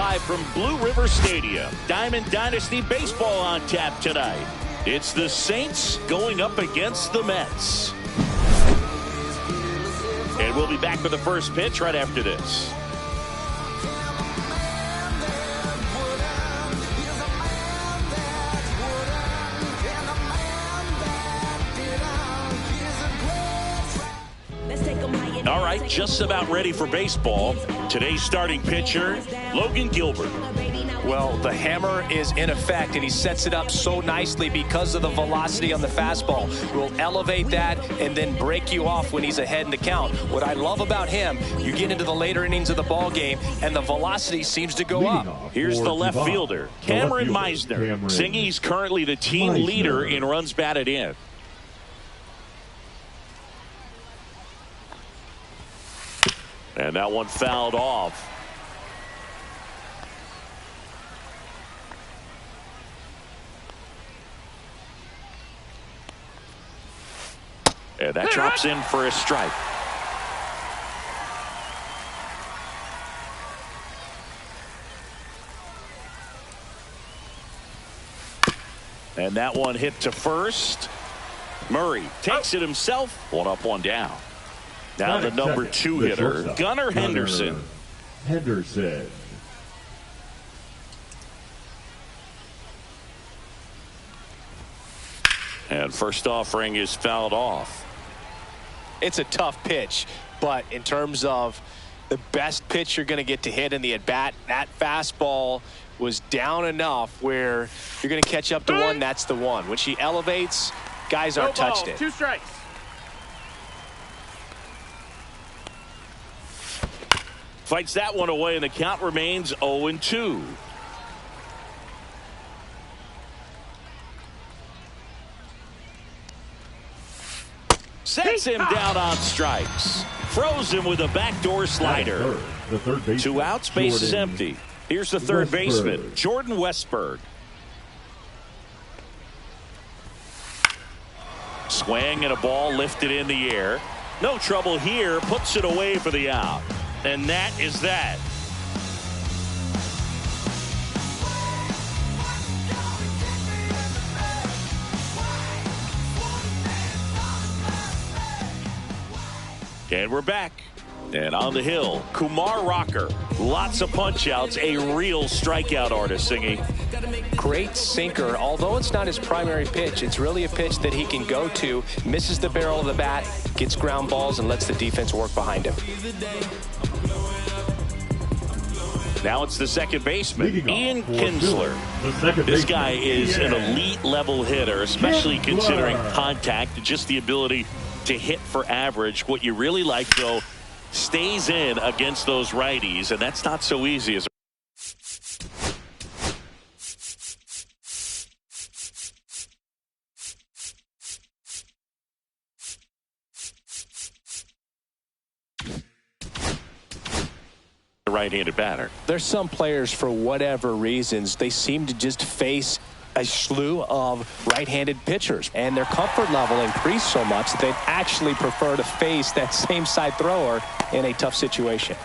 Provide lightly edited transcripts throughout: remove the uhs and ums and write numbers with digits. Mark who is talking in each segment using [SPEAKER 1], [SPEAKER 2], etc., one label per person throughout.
[SPEAKER 1] Live from Blue River Stadium, Diamond Dynasty baseball on tap tonight. It's the Saints going up against the Mets. And we'll be back with the first pitch right after this. All right, just about ready for baseball. Today's starting pitcher, Logan Gilbert.
[SPEAKER 2] Well, the hammer is in effect, and he sets it up so nicely because of the velocity on the fastball. Will elevate that and then break you off when he's ahead in the count. What I love about him, you get into the later innings of the ball game, and the velocity seems to go up.
[SPEAKER 1] Here's the left fielder, Cameron Meisner. Singy's currently the team leader in runs batted in. And that one fouled off. And that drops in for a strike. And that one hit to first. Murray takes it himself. One up, one down. Now the number 2 hitter, Gunnar Henderson. And first offering is fouled off.
[SPEAKER 2] It's a tough pitch, but in terms of the best pitch you're going to get to hit in the at-bat, that fastball was down enough where you're going to catch up to one. That's the one. When she elevates, guys aren't touched it.
[SPEAKER 3] 2 strikes.
[SPEAKER 1] Fights that one away, and the count remains 0-2. Sets him down on strikes. Throws him with a backdoor slider. 2 outs, base is empty. Here's the third baseman, Jordan Westberg. Swing and a ball lifted in the air. No trouble here. Puts it away for the out. And that is that. And we're back. And on the hill, Kumar Rocker. Lots of punch outs. A real strikeout artist, Singy.
[SPEAKER 2] Great sinker. Although it's not his primary pitch, it's really a pitch that he can go to. Misses the barrel of the bat, gets ground balls, and lets the defense work behind him.
[SPEAKER 1] Now it's the second baseman, Ian Kinsler. This guy is an elite level hitter, especially considering contact and just the ability to hit for average. What you really like, though, stays in against those righties, and that's not so easy as right-handed batter.
[SPEAKER 2] There's some players, for whatever reasons, they seem to just face a slew of right-handed pitchers, and their comfort level increased so much that they'd actually prefer to face that same side thrower in a tough situation.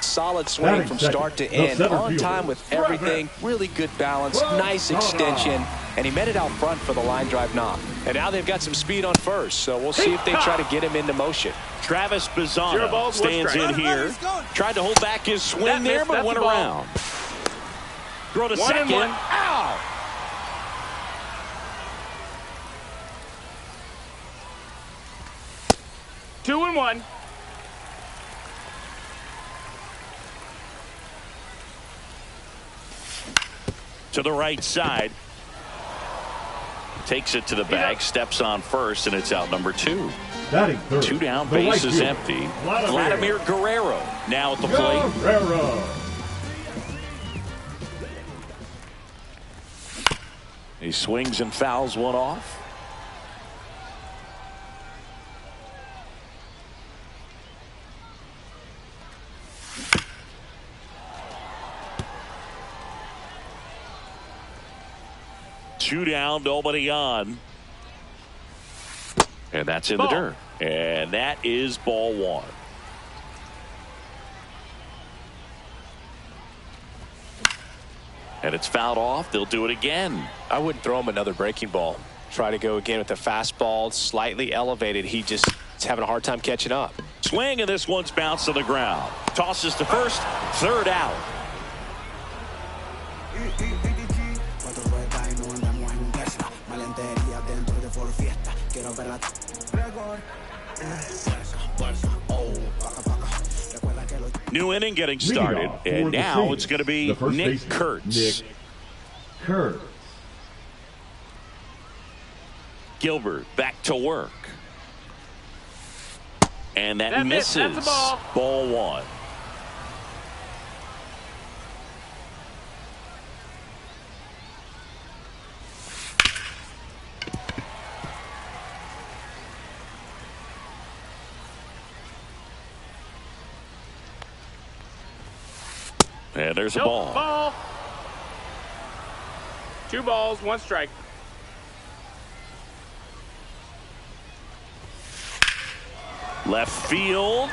[SPEAKER 2] Solid swing from start to end, on time with everything, really good balance, nice extension, and he met it out front for the line drive knock. And now they've got some speed on first, so we'll see if they try to get him into motion.
[SPEAKER 1] Travis Bazzano stands in here. Tried to hold back his swing there, but went around. Throw to second. Ow!
[SPEAKER 3] 2-1.
[SPEAKER 1] To the right side. Takes it to the bag, steps on first, and it's out number 2. 2 down, base is empty. Vladimir Guerrero now at the plate. He swings and fouls one off. Two down, nobody on. And that's in the dirt. And that is ball 1. And it's fouled off. They'll do it again.
[SPEAKER 2] I wouldn't throw him another breaking ball. Try to go again with the fastball, slightly elevated. He's having a hard time catching up.
[SPEAKER 1] Swing, and this one's bounced to the ground. Tosses to first, third out. New inning getting started, and now it's going to be Nick Kurtz. Gilbert back to work. And that misses.
[SPEAKER 3] That's a ball.
[SPEAKER 1] Ball one. And there's a ball.
[SPEAKER 3] 2 balls, 1 strike.
[SPEAKER 1] Left field.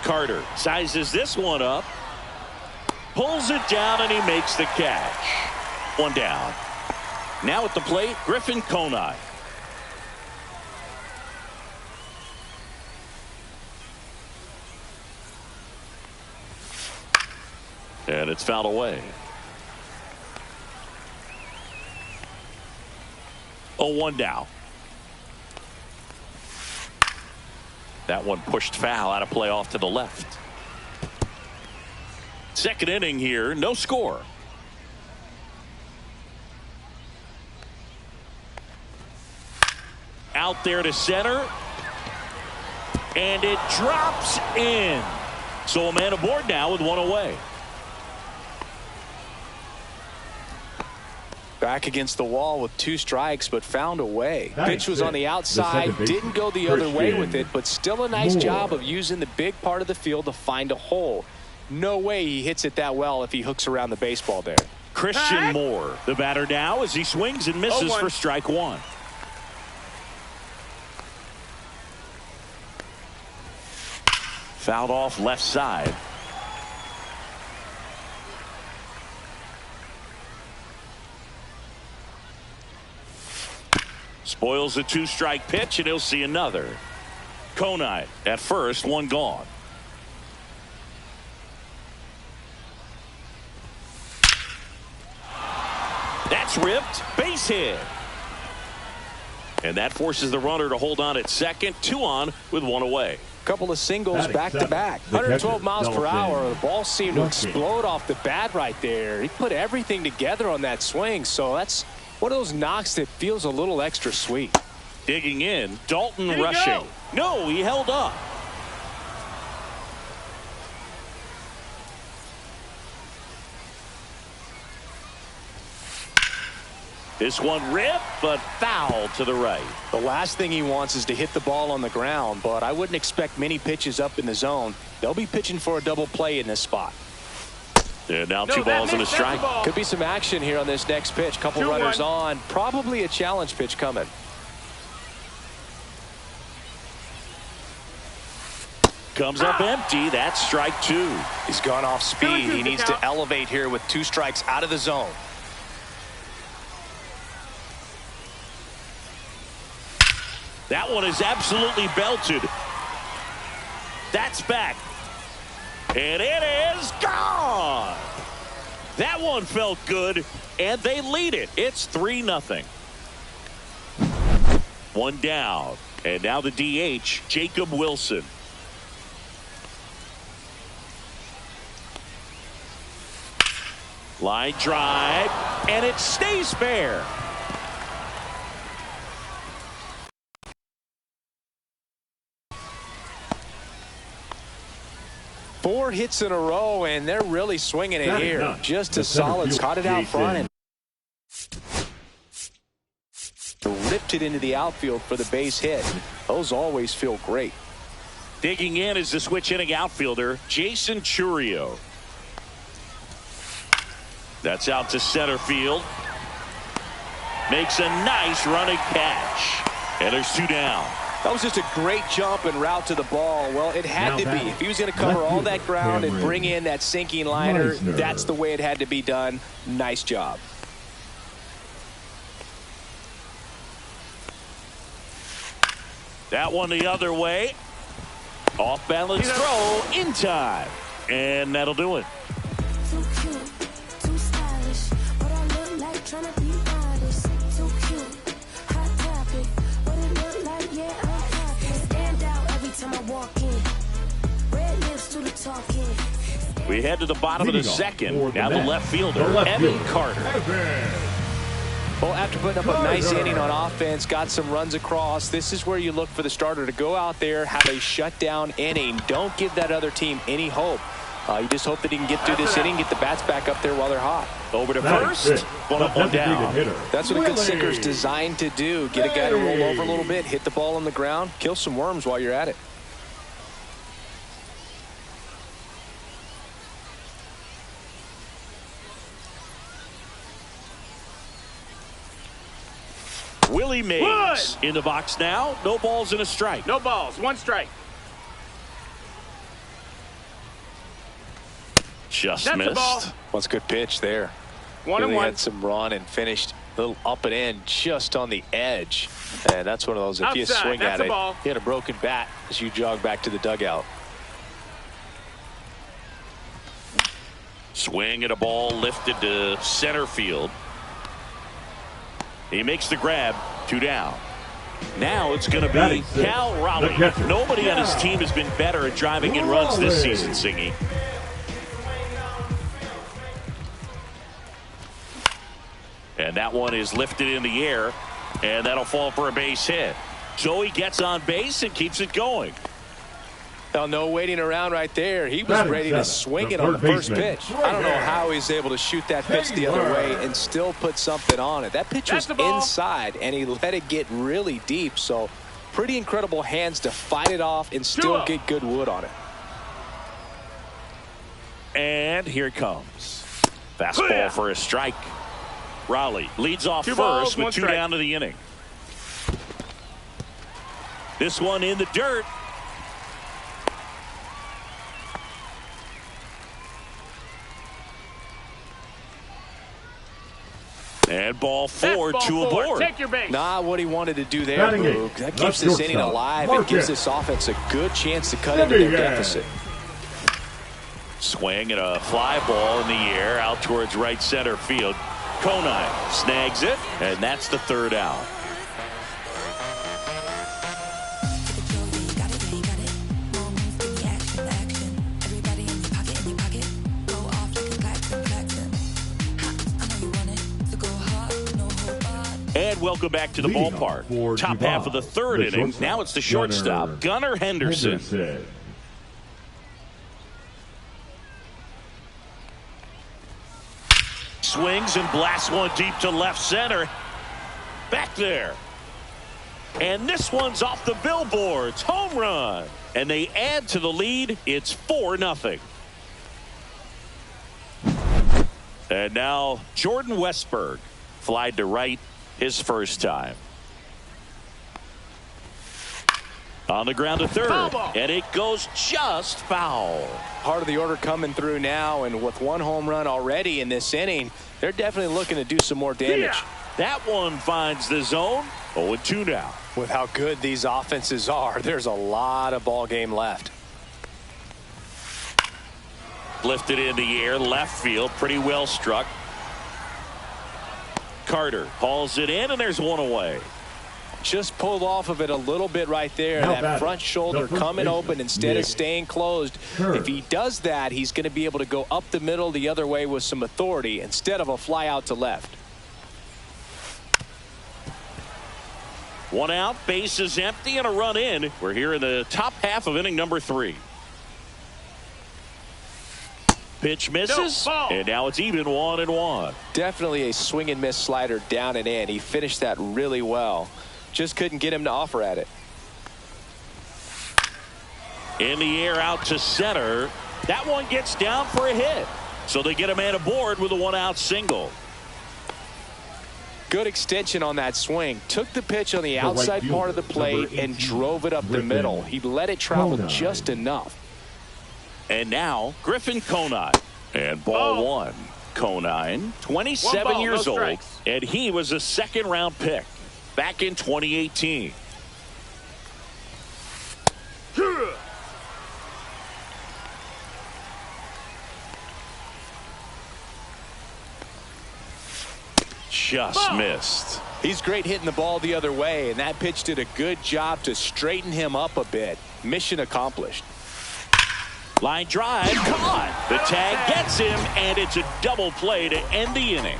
[SPEAKER 1] Carter sizes this one up. Pulls it down, and he makes the catch. 1 down. Now at the plate, Griffin Conine. And it's fouled away. 0-1 now. That one pushed foul out of play off to the left. Second inning here, no score. Out there to center. And it drops in. So a man aboard now with 1 away.
[SPEAKER 2] Back against the wall with 2 strikes, but found a way. Pitch was on the outside, didn't go the other way with it, but still a nice job of using the big part of the field to find a hole. No way he hits it that well if he hooks around the baseball there.
[SPEAKER 1] Christian Moore, the batter now, as he swings and misses for strike 1. Fouled off left side. Spoils a 2-strike pitch, and he'll see another. Conine at first, 1 gone. That's ripped. Base hit. And that forces the runner to hold on at second. 2 on with 1 away.
[SPEAKER 2] Couple of singles back-to-back. 112 miles per hour. The ball seemed to explode off the bat right there. He put everything together on that swing, so that's one of those knocks that feels a little extra sweet.
[SPEAKER 1] Digging in, Dalton rushing. No, he held up. This one ripped, but foul to the right.
[SPEAKER 2] The last thing he wants is to hit the ball on the ground, but I wouldn't expect many pitches up in the zone. They'll be pitching for a double play in this spot.
[SPEAKER 1] And now 2 balls and a strike.
[SPEAKER 2] Could be some action here on this next pitch. Couple runners on. Probably a challenge pitch coming.
[SPEAKER 1] Comes up empty. That's strike 2.
[SPEAKER 2] He's gone off speed. He needs to elevate here with 2 strikes out of the zone.
[SPEAKER 1] That one is absolutely belted. That's back. And it is gone. That one felt good, and they lead it. It's 3-0. 1 down. And now the DH, Jacob Wilson. Line drive, and it stays fair.
[SPEAKER 2] Four hits in a row, and they're really swinging it here. Just a solid. Caught it out front and ripped it into the outfield for the base hit. Those always feel great.
[SPEAKER 1] Digging in is the switch hitting outfielder, Jason Churio. That's out to center field. Makes a nice running catch. And there's 2 down.
[SPEAKER 2] That was just a great jump and route to the ball. Well, it had to be. If he was going to cover all that ground and bring in that sinking liner, that's the way it had to be done. Nice job.
[SPEAKER 1] That one the other way. Off balance throw in time. And that'll do it.
[SPEAKER 3] Too cute, too stylish. What I look like trying to be modest. Too cute, hot topic. What it look like, yeah, I'm popping. Stand out every time I walk in. Red lips to the talking.
[SPEAKER 1] We head to the bottom of the second. Now the left fielder, Evan Carter.
[SPEAKER 2] Well, after putting up a nice inning on offense, got some runs across, this is where you look for the starter to go out there, have a shutdown inning. Don't give that other team any hope. You just hope that he can get through this inning, get the bats back up there while they're hot.
[SPEAKER 1] Over to first. One up, one down.
[SPEAKER 2] That's what a good sinker's designed to do. Get a guy to roll over a little bit, hit the ball on the ground, kill some worms while you're at it.
[SPEAKER 1] Willie Mays in the box now. No balls and a strike.
[SPEAKER 4] No balls, one strike.
[SPEAKER 1] Just
[SPEAKER 4] That's
[SPEAKER 1] missed.
[SPEAKER 4] the ball.
[SPEAKER 2] What's a good pitch there.
[SPEAKER 4] One
[SPEAKER 2] really
[SPEAKER 4] and one.
[SPEAKER 2] had some run and finished a little up and in just on the edge. And that's one of those, if you
[SPEAKER 4] Outside,
[SPEAKER 2] swing
[SPEAKER 4] that's
[SPEAKER 2] at
[SPEAKER 4] a
[SPEAKER 2] it,
[SPEAKER 4] ball.
[SPEAKER 2] you had a broken bat as you jog back to the dugout.
[SPEAKER 1] Swing at a ball lifted to center field. He makes the grab. 2 down. Now it's going to be Cal Raleigh. Nobody on his team has been better at driving in runs this season, Singy. And that one is lifted in the air, and that'll fall for a base hit. So he gets on base and keeps it going.
[SPEAKER 2] Well, no waiting around right there. He was ready to swing it on the first pitch. I don't know how he's able to shoot that pitch the other way and still put something on it. That pitch was inside, and he let it get really deep. So pretty incredible hands to fight it off and still get good wood on it.
[SPEAKER 1] And here it comes. Fastball for a strike. Raleigh leads off
[SPEAKER 4] Two
[SPEAKER 1] first
[SPEAKER 4] balls,
[SPEAKER 1] with
[SPEAKER 4] one
[SPEAKER 1] 2
[SPEAKER 4] strike.
[SPEAKER 1] down to the inning. This one in the dirt. And ball 4, 2 aboard.
[SPEAKER 4] Take your base.
[SPEAKER 2] Not what he wanted to do there, Boog. That keeps this inning alive and gives this offense a good chance to cut into their deficit.
[SPEAKER 1] Swing and a fly ball in the air out towards right center field. Conine snags it, and that's the 3rd out. And welcome back to the ballpark. Top half of the 3rd inning. Now it's the shortstop, Gunnar Henderson. Swings and blasts one deep to left center. Back there. And this one's off the billboards. Home run. And they add to the lead. It's 4-0. And now Jordan Westberg flied to right his first time. On the ground to 3rd. And it goes just foul.
[SPEAKER 2] Part of the order coming through now, and with 1 home run already in this inning, they're definitely looking to do some more damage.
[SPEAKER 1] That one finds the zone. 0-2 now.
[SPEAKER 2] With how good these offenses are, there's a lot of ball game left.
[SPEAKER 1] Lifted in the air, left field, pretty well struck. Carter hauls it in, and there's one away.
[SPEAKER 2] Just pulled off of it a little bit right there. That front shoulder coming open instead of staying closed. If he does that, he's going to be able to go up the middle the other way with some authority instead of a fly out to left.
[SPEAKER 1] 1 out, base is empty, and a run in. We're here in the top half of inning number 3. Pitch misses, and now it's even 1-1.
[SPEAKER 2] Definitely a swing and miss slider down and in. He finished that really well. Just couldn't get him to offer at it.
[SPEAKER 1] In the air out to center. That one gets down for a hit. So they get a man aboard with a 1-out single.
[SPEAKER 2] Good extension on that swing. Took the pitch on the outside part of the plate and drove it up the middle. He let it travel just enough.
[SPEAKER 1] And now, Griffin Conine. And ball one. Conine, 27 years old, and he was a second-round pick back in 2018. Just missed.
[SPEAKER 2] He's great hitting the ball the other way, and that pitch did a good job to straighten him up a bit. Mission accomplished.
[SPEAKER 1] Line drive, caught. The tag gets him, and it's a double play to end the inning.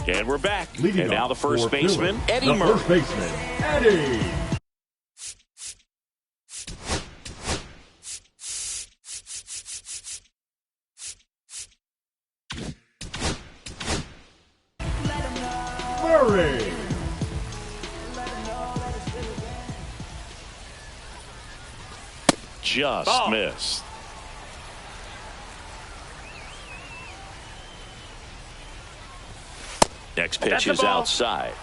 [SPEAKER 1] And we're back. And now the first baseman, Eddie Murray.
[SPEAKER 4] First baseman, Eddie. Murray.
[SPEAKER 1] Just missed. Next pitch is outside.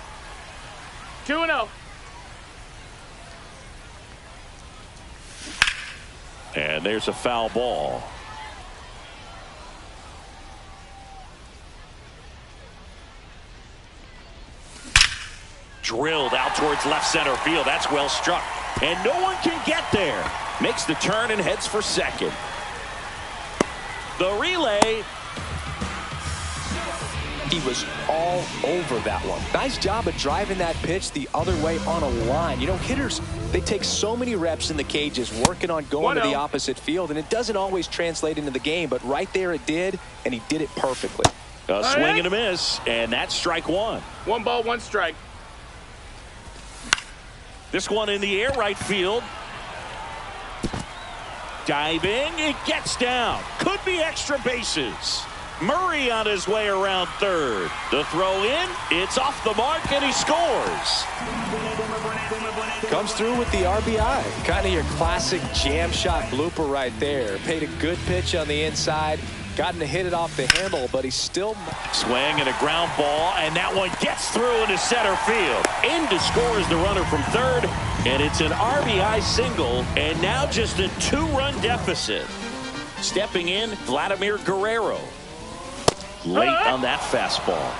[SPEAKER 5] 2-0.
[SPEAKER 1] And there's a foul ball. Drilled out towards left center field. That's well struck. And no one can get there. Makes the turn and heads for second. The relay.
[SPEAKER 2] He was all over that one. Nice job of driving that pitch the other way on a line. You know, hitters, they take so many reps in the cages working on going to the opposite field, and it doesn't always translate into the game, but right there it did, and he did it perfectly.
[SPEAKER 1] A swing and a miss, and that's strike one.
[SPEAKER 5] 1 ball, 1 strike.
[SPEAKER 1] This one in the air, right field. Diving, it gets down. Could be extra bases. Murray on his way around third. The throw in, it's off the mark, and he scores.
[SPEAKER 2] Comes through with the RBI. Kind of your classic jam shot blooper right there. Paid a good pitch on the inside. Gotten to hit it off the handle, but he's still...
[SPEAKER 1] Swing and a ground ball, and that one gets through into center field. In to score is the runner from third, and it's an RBI single, and now just a 2-run deficit. Stepping in, Vladimir Guerrero. Late on that fastball.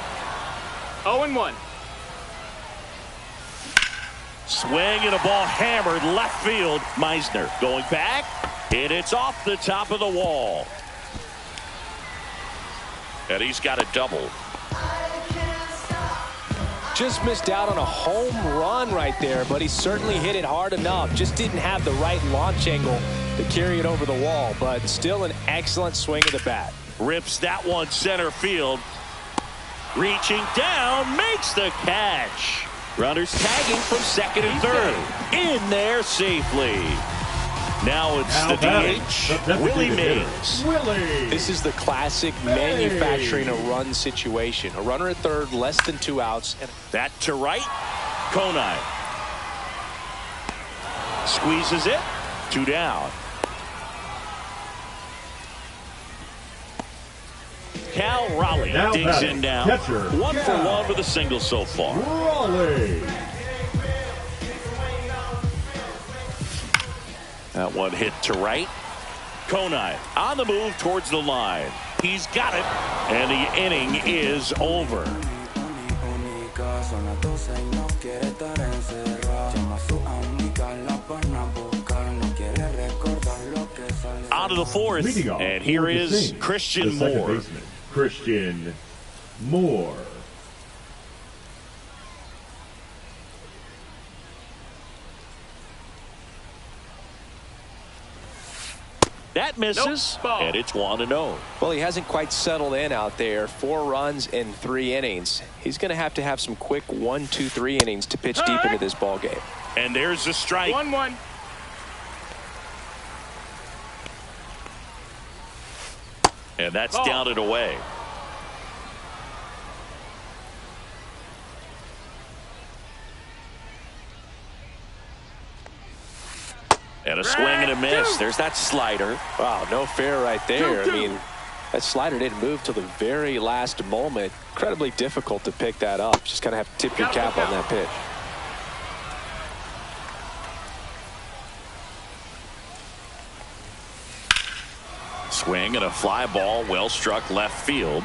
[SPEAKER 5] 0-1.
[SPEAKER 1] Swing and a ball hammered left field. Meisner going back, and it's off the top of the wall. And he's got a double.
[SPEAKER 2] Just missed out on a home run right there, but he certainly hit it hard enough. Just didn't have the right launch angle to carry it over the wall, but still an excellent swing of the bat.
[SPEAKER 1] Rips that one center field. Reaching down, makes the catch. Runners tagging from second and third. In there safely. Now it's the DH, Willie Mays.
[SPEAKER 2] This is the classic manufacturing a run situation. A runner at third, less than 2 outs. And
[SPEAKER 1] that to right. Conine. Squeezes it. 2 down. Cal Raleigh digs in down.
[SPEAKER 4] Catcher,
[SPEAKER 1] 1 for 1 with a single so far.
[SPEAKER 4] Raleigh.
[SPEAKER 1] That one hit to right. Conine on the move towards the line. He's got it, and the inning is over. Out of the fourth, and here is Christian Moore.
[SPEAKER 4] Christian Moore.
[SPEAKER 1] That misses, and it's 1-0.
[SPEAKER 2] Well, he hasn't quite settled in out there. 4 runs in 3 innings. He's going to have some quick 1, 2, 3 innings to pitch deep into this ball game.
[SPEAKER 1] And there's the strike.
[SPEAKER 5] 1-1.
[SPEAKER 1] And that's down and away. And a swing and a miss. There's that slider.
[SPEAKER 2] Wow, no fair right there. I mean, that slider didn't move till the very last moment. Incredibly difficult to pick that up. Just kind of have to tip your cap on that pitch.
[SPEAKER 1] Swing and a fly ball, well struck left field.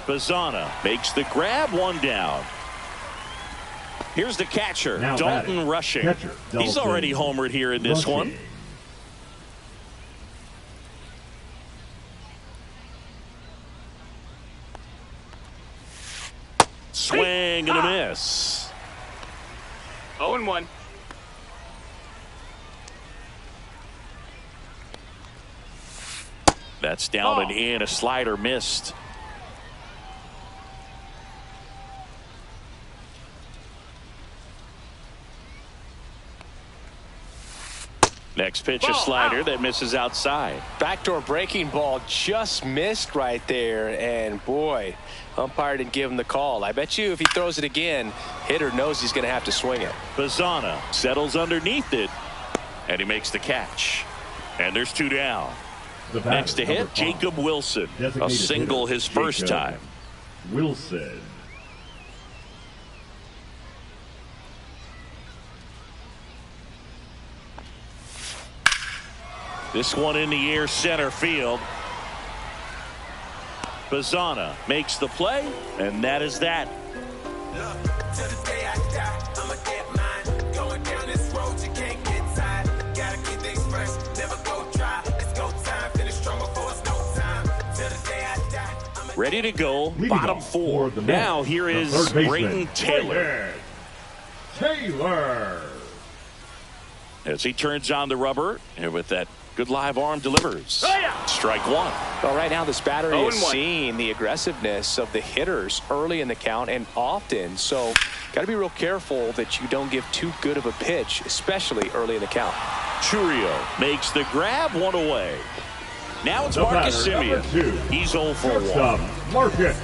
[SPEAKER 1] Bazzana makes the grab, one down. Here's the catcher,
[SPEAKER 4] now
[SPEAKER 1] Dalton Rushing.
[SPEAKER 4] Catcher,
[SPEAKER 1] He's already homered here in this one. Swing and a miss.
[SPEAKER 5] 0-1.
[SPEAKER 1] That's down and in. A slider missed. Next pitch, a slider that misses outside.
[SPEAKER 2] Backdoor breaking ball just missed right there. And boy, umpire didn't give him the call. I bet you if he throws it again, hitter knows he's going to have to swing it.
[SPEAKER 1] Bazzana settles underneath it, and he makes the catch. And there's 2 down. Next to hit, Jacob Wilson. A single his first time.
[SPEAKER 4] Wilson.
[SPEAKER 1] This one in the air, center field. Bazzana makes the play, and that is that. Ready to go, bottom 4. Now here is Brayton Taylor. As he turns on the rubber, and with that good live arm delivers. Strike 1.
[SPEAKER 2] Well, right now this battery is seeing the aggressiveness of the hitters early in the count and often. So got to be real careful that you don't give too good of a pitch, especially early in the count.
[SPEAKER 1] Churio makes the grab, 1 away. Now it's Marcus Semien. He's 0 for 1.
[SPEAKER 4] Marcus.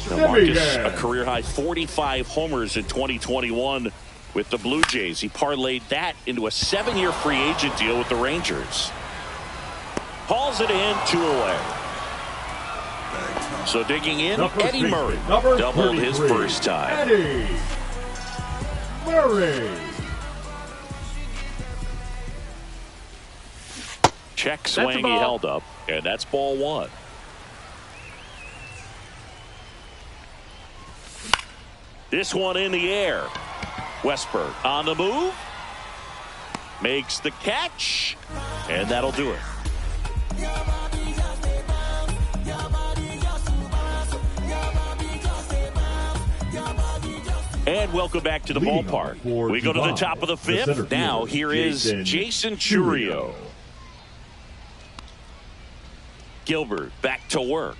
[SPEAKER 1] Marcus, a career high 45 homers in 2021 with the Blue Jays. He parlayed that into a 7-year free agent deal with the Rangers. Hauls it in, 2 away. So digging in, Eddie Murray doubled his first time.
[SPEAKER 4] Eddie Murray.
[SPEAKER 1] Check swing, he held up, and that's ball 1. This one in the air. Westberg on the move. Makes the catch, and that'll do it. And welcome back to the ballpark. We go to the top of the 5th. Now here is Jason Churio. Gilbert back to work.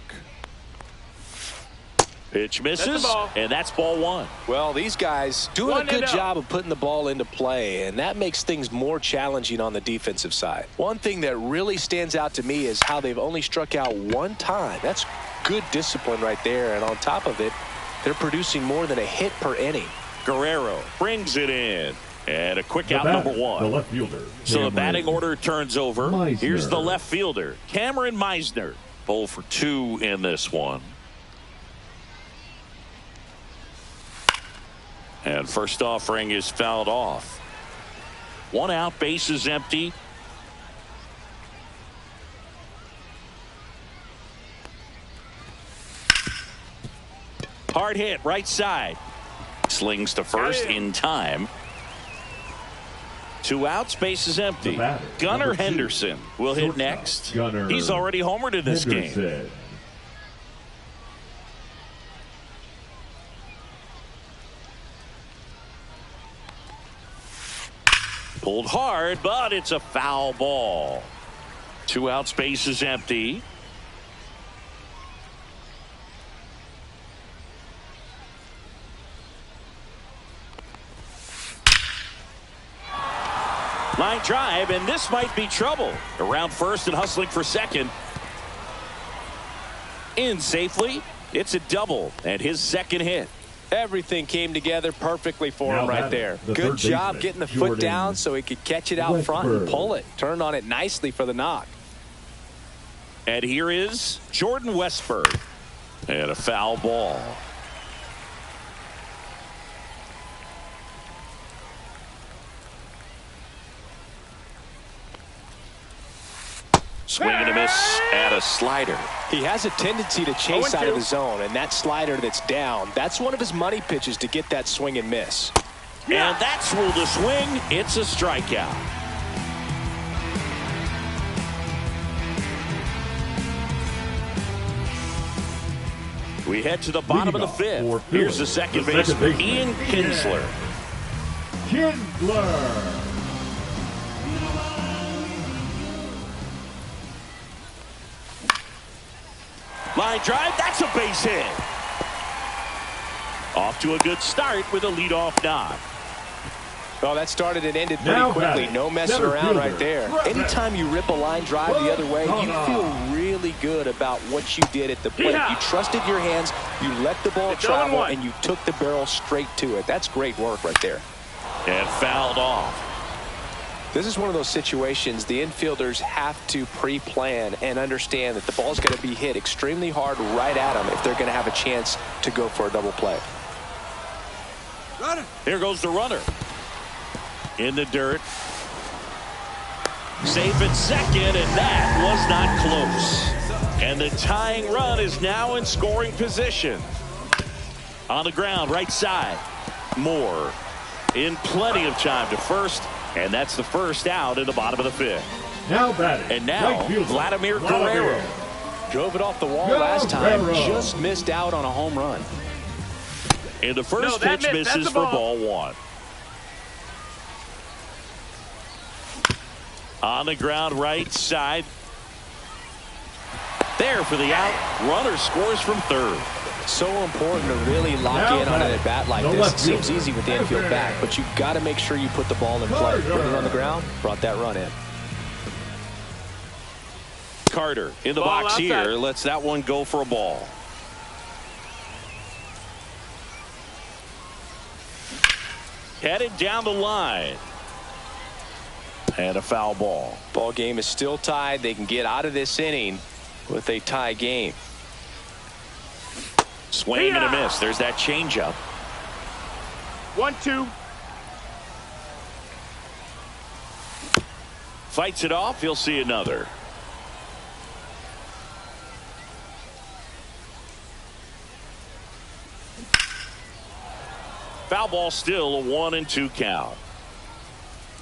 [SPEAKER 1] Pitch misses, and that's ball 1.
[SPEAKER 2] Well, these guys doing a good job of putting the ball into play, and that makes things more challenging on the defensive side. One thing that really stands out to me is how they've only struck out 1 time. That's good discipline right there, and on top of it, they're producing more than a hit per inning.
[SPEAKER 1] Guerrero brings it in, and a quick out, number 1.
[SPEAKER 4] The left fielder.
[SPEAKER 1] So the batting order turns over.
[SPEAKER 4] Meisner.
[SPEAKER 1] Here's the left fielder, Cameron Meisner. 0 for 2 in this one. And first offering is fouled off. 1 out, bases empty. Hard hit, right side. Slings to first in time. 2 outs, bases empty. Gunnar Henderson will hit next. He's already homered in this game. Pulled hard, but it's a foul ball. 2 outs, bases empty. Line drive, and this might be trouble. Around first and hustling for second. In safely. It's a double and his second hit.
[SPEAKER 2] Everything came together perfectly for him right there. Good job getting the foot down so he could catch it out front and pull it. Turned on it nicely for the knock.
[SPEAKER 1] And here is Jordan Westburg. And a foul ball. Swing and a miss at a slider.
[SPEAKER 2] He has a tendency to chase out of the zone, and that slider that's down, that's one of his money pitches to get that swing and miss.
[SPEAKER 1] And that's ruled a swing. It's a strikeout. We head to the bottom of the fifth. Here's the second baseman, Ian Kinsler.
[SPEAKER 4] Kinsler.
[SPEAKER 1] Line drive, that's a base hit. Off to a good start with a leadoff knock.
[SPEAKER 2] Well, that started and ended pretty quickly. No messing around right there. Anytime you rip a line drive the other way, you feel really good about what you did at the plate. You trusted your hands, you let the ball travel, and you took the barrel straight to it. That's great work right there.
[SPEAKER 1] And fouled off.
[SPEAKER 2] This is one of those situations the infielders have to pre-plan and understand that the ball's going to be hit extremely hard right at them if they're going to have a chance to go for a double play.
[SPEAKER 1] Here goes the runner. In the dirt. Safe at second, and that was not close. And the tying run is now in scoring position. On the ground, right side. Moore in plenty of time to first. And that's the first out in the bottom of the fifth.
[SPEAKER 4] Now batting.
[SPEAKER 1] And now Vladimir Guerrero.
[SPEAKER 2] Drove it off the wall last time. Just missed out on a home run.
[SPEAKER 1] And the first pitch misses for ball one. On the ground, right side. There for the out. Runner scores from third.
[SPEAKER 2] So important to really lock in on an at bat like this. It seems easy with the infield back, but you've got to make sure you put the ball in play. Put it on the ground, brought that run in.
[SPEAKER 1] Carter in the box here lets that one go for a ball. Headed down the line. And a foul ball.
[SPEAKER 2] Ball game is still tied. They can get out of this inning with a tie game.
[SPEAKER 1] Swing and a miss. There's that changeup.
[SPEAKER 5] 1-2.
[SPEAKER 1] Fights it off. He'll see another. Foul ball, still a 1-2 count.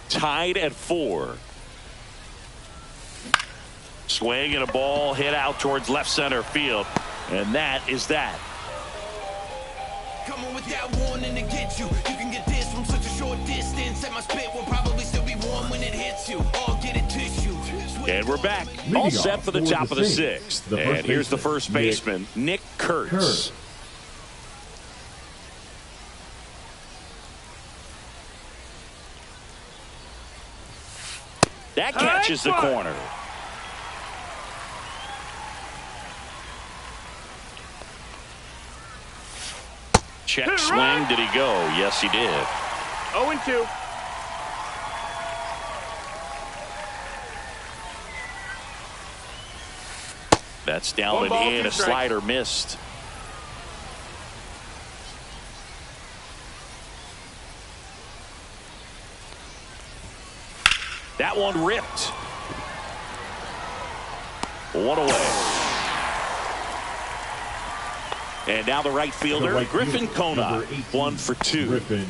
[SPEAKER 1] Tied at 4. Swing and a ball hit out towards left center field. And that is that.
[SPEAKER 6] Come on with that warning to get you. You can get this from such a short distance. And my spit will probably still be warm when it hits you. Or get it tissue.
[SPEAKER 1] And we're back. All set for the top of the sixth. And here's the first baseman, Nick Kurtz. That catches the corner. Check swing. Did he go? Yes, he did.
[SPEAKER 5] 0-2.
[SPEAKER 1] That's down and in. A slider missed. That one ripped. One away. And now the right fielder, Griffin Conine, 1 for 2.
[SPEAKER 4] Griffin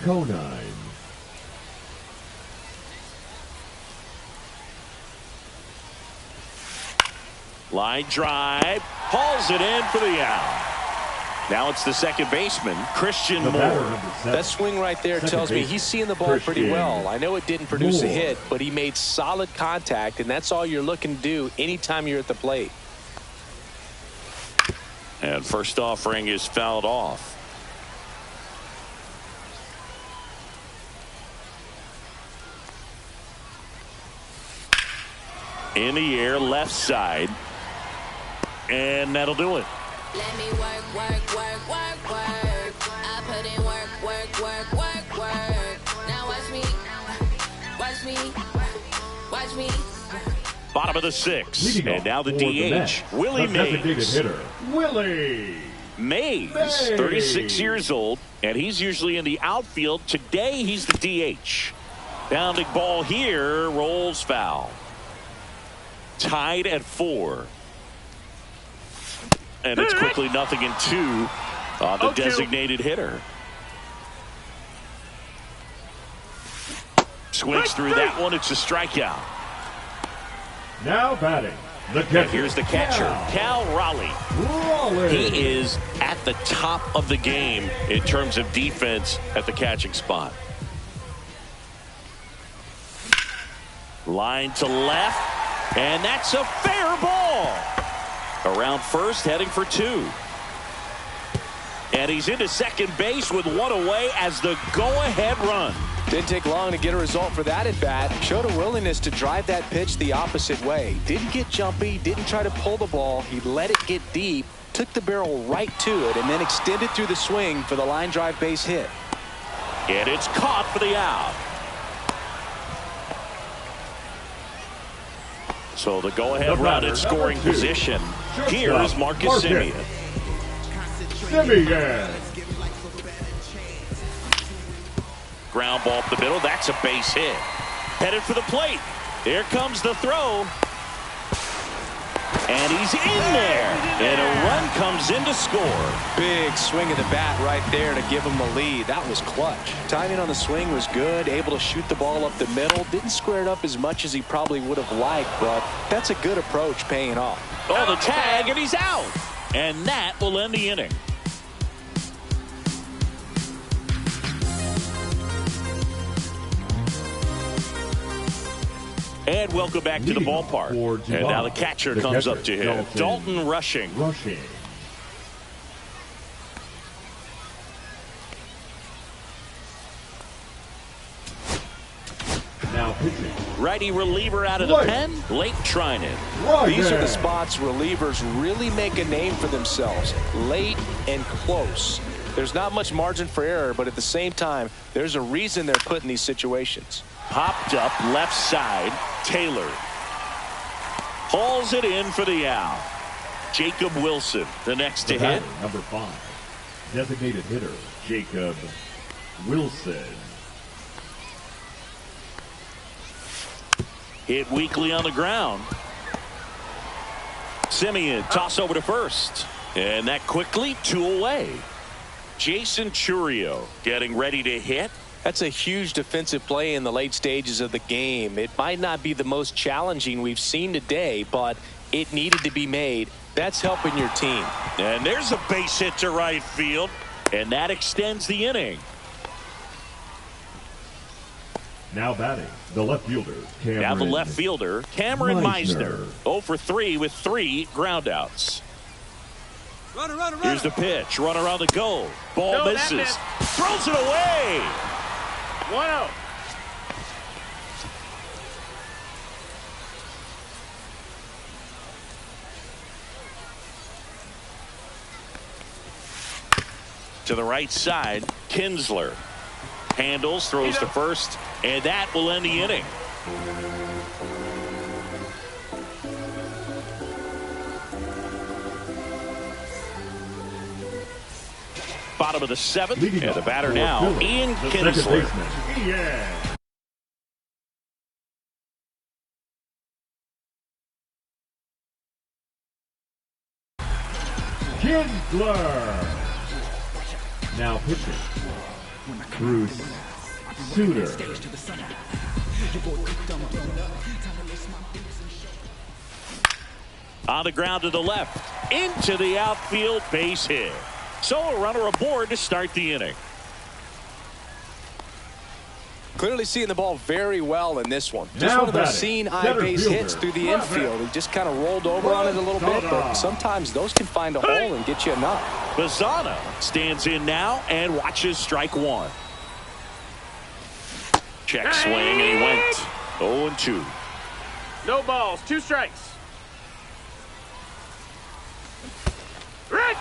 [SPEAKER 4] Conine.
[SPEAKER 1] Line drive, hauls it in for the out. Now it's the second baseman, Christian Moore.
[SPEAKER 2] That swing right there tells me he's seeing the ball pretty well. I know it didn't produce a hit, but he made solid contact, and that's all you're looking to do anytime you're at the plate.
[SPEAKER 1] And first offering is fouled off. In the air, left side. And that'll do it.
[SPEAKER 3] Let me work, work, work, work, work. Watch me. Watch me.
[SPEAKER 1] Bottom of the 6th.
[SPEAKER 4] Leading
[SPEAKER 1] And now the
[SPEAKER 4] off
[SPEAKER 1] DH,
[SPEAKER 4] for
[SPEAKER 1] Willie
[SPEAKER 4] the designated
[SPEAKER 1] Mays.
[SPEAKER 4] hitter, Willie
[SPEAKER 1] Mays, 36 years old, and he's usually in the outfield. Today, he's the DH. Bounding ball here, rolls foul. Tied at 4. And it's quickly 0-2 on the designated hitter. Swings through that one. It's a strikeout.
[SPEAKER 4] now batting. The catcher.
[SPEAKER 1] And here's the catcher, Cal Raleigh. He is at the top of the game in terms of defense at the catching spot. Line to left, and that's a fair ball. Around first, heading for 2. And he's into second base with 1 away as the go-ahead run.
[SPEAKER 2] Didn't take long to get a result for that at bat. Showed a willingness to drive that pitch the opposite way. Didn't get jumpy, didn't try to pull the ball. He let it get deep, took the barrel right to it, and then extended through the swing for the line drive base hit.
[SPEAKER 1] And it's caught for the out. So the go-ahead run in scoring position. Here's Marcus Semien. Ground ball up the middle. That's a base hit. Headed for the plate. Here comes the throw. And he's in there. And a run comes in to score.
[SPEAKER 2] Big swing of the bat right there to give him the lead. That was clutch. Timing on the swing was good. Able to shoot the ball up the middle. Didn't square it up as much as he probably would have liked, but that's a good approach paying off.
[SPEAKER 1] Oh, the tag, and he's out. And that will end the inning. And welcome back to the ballpark. And now the catcher comes up to him. Dalton Rushing.
[SPEAKER 4] Now pitching.
[SPEAKER 1] Righty reliever out of the pen. Late Trinan.
[SPEAKER 2] These are the spots relievers really make a name for themselves. Late and close. There's not much margin for error, but at the same time, there's a reason they're put in these situations.
[SPEAKER 1] Popped up left side. Taylor hauls it in for the out. Jacob Wilson, the next to hit.
[SPEAKER 4] Number 5, designated hitter, Jacob Wilson.
[SPEAKER 1] Hit weakly on the ground. Semien toss over to first. And that quickly 2 away. Jason Churio getting ready to hit.
[SPEAKER 2] That's a huge defensive play in the late stages of the game. It might not be the most challenging we've seen today, but it needed to be made. That's helping your team.
[SPEAKER 1] And there's a base hit to right field, and that extends the inning.
[SPEAKER 4] Now batting, the left fielder, Cameron.
[SPEAKER 1] Now the left fielder, Cameron Meisner. 0 for 3 with 3 groundouts. Here's the pitch. Runner on the go. Ball misses. Throws it away.
[SPEAKER 5] 1-0.
[SPEAKER 1] To the right side, Kinsler handles, throws to first, and that will end the inning. Bottom of the 7th, and the batter now, Ian Kinsler.
[SPEAKER 4] Kinsler. Now pitching, Bruce Suter.
[SPEAKER 1] On the ground to the left, into the outfield, base hit. So a runner aboard to start the inning.
[SPEAKER 2] Clearly seeing the ball very well in this one. Just one of those seeing eye base hits through the infield. He just kind of rolled over on it a little bit, but sometimes those can find a hole and get you enough.
[SPEAKER 1] Bazzana stands in now and watches strike 1. Check swing, and he went 0-2.
[SPEAKER 5] No balls, 2 strikes. Right.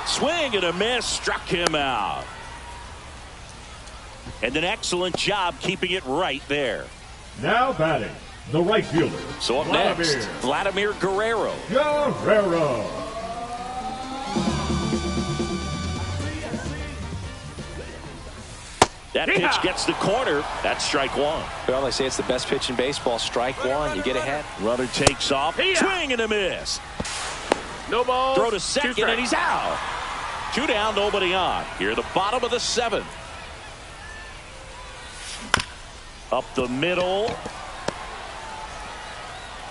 [SPEAKER 1] Swing and a miss, struck him out. And an excellent job keeping it right there.
[SPEAKER 4] Now batting, the right fielder.
[SPEAKER 1] So up next, Vladimir Guerrero. That pitch gets the corner. That's strike one.
[SPEAKER 2] Well, they say it's the best pitch in baseball. Strike one, you get ahead.
[SPEAKER 1] Runner takes off. Swing and a miss.
[SPEAKER 5] No balls.
[SPEAKER 1] Throw to second, and he's out. 2 down, nobody on. Here, the bottom of the 7th. Up the middle.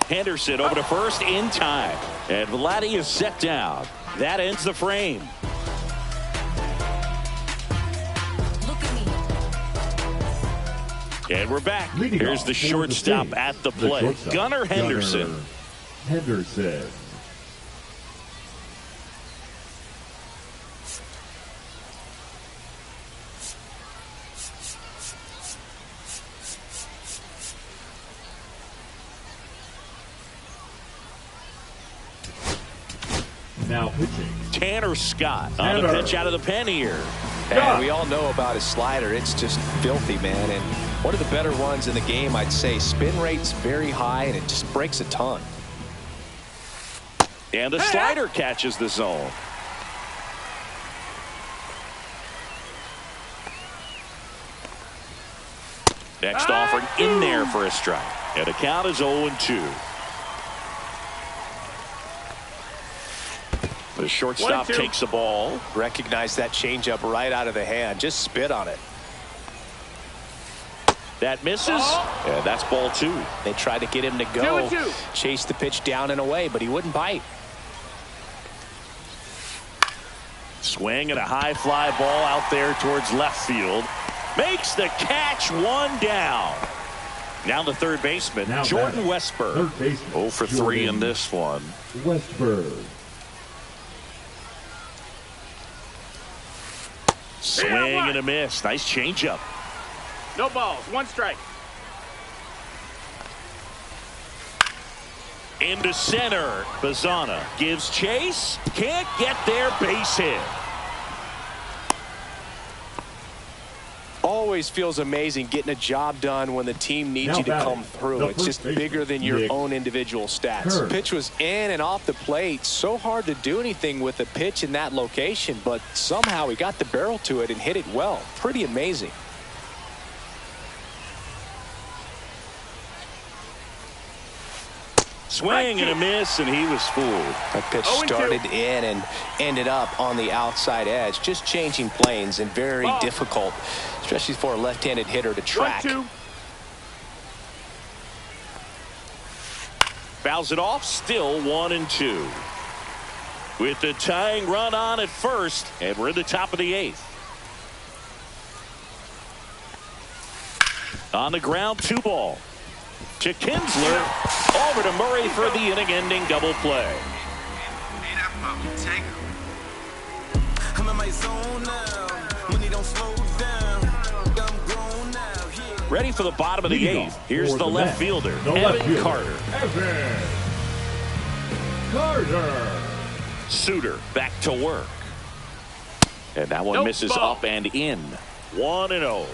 [SPEAKER 1] Henderson over to first in time. And Vladdy is set down. That ends the frame. And we're back. Here's the shortstop at the plate. Gunnar Henderson.
[SPEAKER 4] Now pitching,
[SPEAKER 1] Tanner Scott on the pitch out of the pen here.
[SPEAKER 2] And we all know about his slider. It's just filthy, man. And one of the better ones in the game, I'd say. Spin rate's very high, and it just breaks a ton.
[SPEAKER 1] And the slider catches the zone. Next offering in there for a strike. And the count is 0-2. The shortstop takes the ball.
[SPEAKER 2] Recognize that changeup right out of the hand. Just spit on it.
[SPEAKER 1] That misses. And that's ball 2.
[SPEAKER 2] They tried to get him to go. Chase the pitch down and away, but he wouldn't bite.
[SPEAKER 1] Swing and a high fly ball out there towards left field. Makes the catch, 1 down. Now the third baseman, Jordan Westburg. 0 for 3 in this one. Swing and a miss. Nice changeup.
[SPEAKER 5] No balls. 1 strike.
[SPEAKER 1] Into center. Bazana gives chase. Can't get there. Base hit.
[SPEAKER 2] Always feels amazing getting a job done when the team needs you to come through. It's just bigger than your own individual stats. Pitch was in and off the plate. So hard to do anything with a pitch in that location, but somehow he got the barrel to it and hit it well. Pretty amazing.
[SPEAKER 1] Swing and a miss, and he was fooled.
[SPEAKER 2] That pitch started in and ended up on the outside edge. Just changing planes and very difficult, especially for a left-handed hitter to track.
[SPEAKER 5] 1-2.
[SPEAKER 1] Fouls it off, still 1-2. With the tying run on at first, and we're in the top of the 8th. On the ground, 2 ball. To Kinsler, over to Murray for the inning-ending double play.
[SPEAKER 6] I'm in my zone now. Money don't slow down. I'm grown now.
[SPEAKER 1] Ready for the bottom of the 8th. Here's the left fielder, Evan Carter. Suter back to work. And that one misses up and in. 1-0.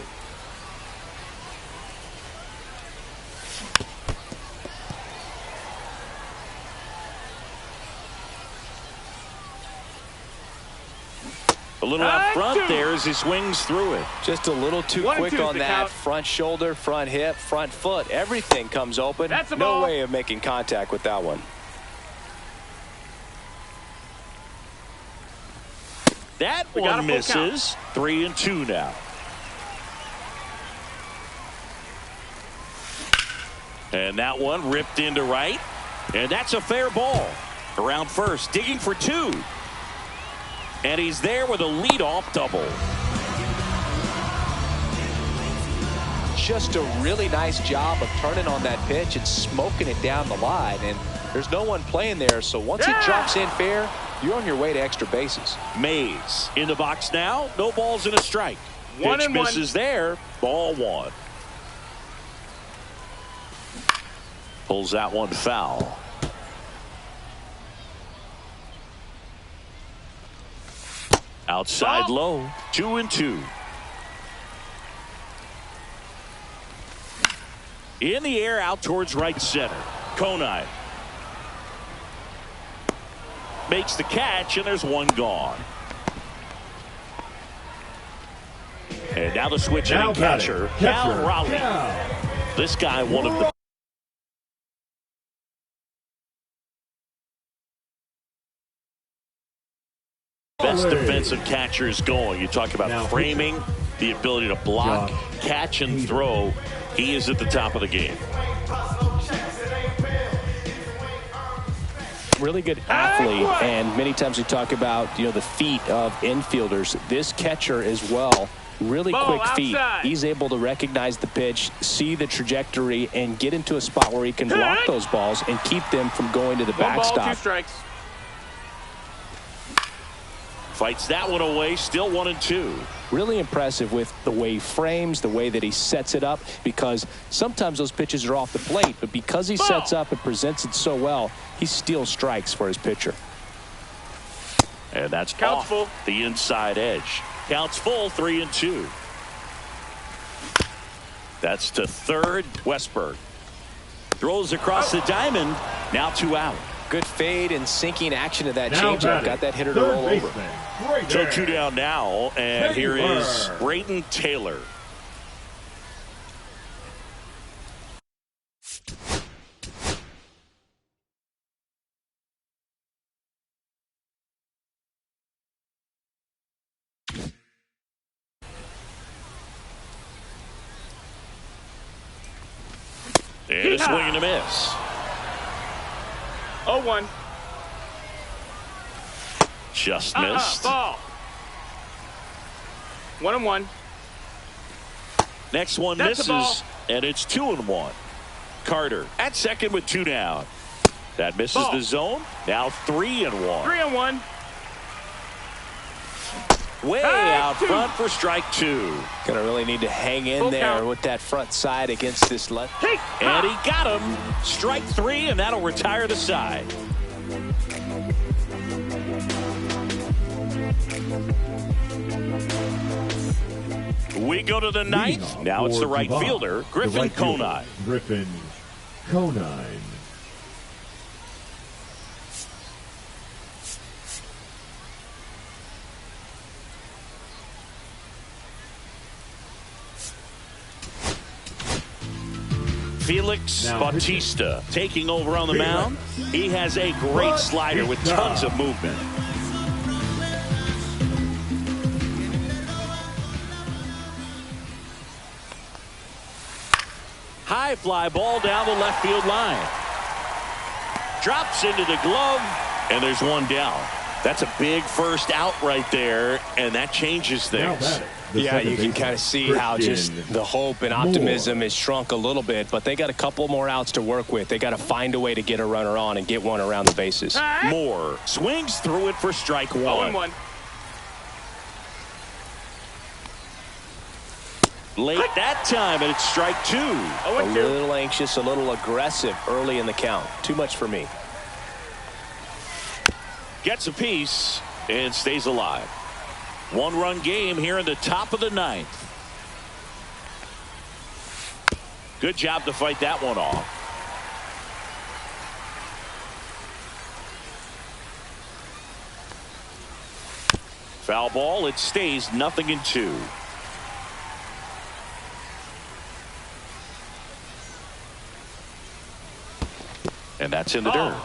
[SPEAKER 1] A little out front there as he swings through it.
[SPEAKER 2] Just a little too quick on that. Front shoulder, front hip, front foot. Everything comes open. No way of making contact with that one.
[SPEAKER 1] That one misses. 3-2 now. And that one ripped into right. And that's a fair ball. Around first, digging for 2. And he's there with a leadoff double.
[SPEAKER 2] Just a really nice job of turning on that pitch and smoking it down the line. And there's no one playing there, so once it drops in fair, you're on your way to extra bases.
[SPEAKER 1] Mays in the box now. No balls and a strike. Pitch misses there. Ball 1. Pulls that one foul. Outside low. 2-2. In the air out towards right center. Conine makes the catch, and there's one gone. And now the switch hitting catcher, Cal Raleigh. This guy, one of the best defensive catchers going. You talk about framing, the ability to block, catch, and throw. He is at the top of the game.
[SPEAKER 2] Really good athlete, and many times we talk about the feet of infielders. This catcher as well, really quick feet. He's able to recognize the pitch, see the trajectory, and get into a spot where he can block those balls and keep them from going to the backstop.
[SPEAKER 5] 1 ball, 2 strikes.
[SPEAKER 1] Fights that one away, still 1-2.
[SPEAKER 2] Really impressive with the way he frames, the way that he sets it up, because sometimes those pitches are off the plate, but because he sets up and presents it so well, he steals strikes for his pitcher.
[SPEAKER 1] And that's off the inside edge. Counts full, 3-2. That's to third. Westberg throws across the diamond. Now 2 out.
[SPEAKER 2] Good fade and sinking action of that changeup. Got that hitter to roll over.
[SPEAKER 1] So 2 down now, and here is Brayden Taylor. And a swing and a miss.
[SPEAKER 5] 0-1.
[SPEAKER 1] Just missed.
[SPEAKER 5] Ball. 1-1.
[SPEAKER 1] Next one misses, and it's 2-1. Carter at second with 2 down. That misses the zone. Now 3-1.
[SPEAKER 5] 3-1.
[SPEAKER 1] Way out front for strike 2.
[SPEAKER 2] Gonna really need to hang in there with that front side against this left.
[SPEAKER 1] And he got him. Strike 3, and that'll retire the side. We go to the 9th. Now it's the right fielder, Griffin Conine.
[SPEAKER 4] Griffin Conine.
[SPEAKER 1] Felix Bautista taking over on the mound. He has a great slider with tons of movement. High fly ball down the left field line. Drops into the glove, and there's one down. That's a big first out right there, and that changes things.
[SPEAKER 2] Yeah, you can kind of see how just the hope and optimism is shrunk a little bit, but they got a couple more outs to work with. They got to find a way to get a runner on and get one around the bases.
[SPEAKER 1] Moore swings through it for strike 1.
[SPEAKER 5] 0-1.
[SPEAKER 1] Late that time, and it's strike 2.
[SPEAKER 2] A little anxious, a little aggressive early in the count. Too much for me.
[SPEAKER 1] Gets a piece and stays alive. 1-run game here in the top of the 9th. Good job to fight that one off. Foul ball. It stays 0-2. And that's in the dirt.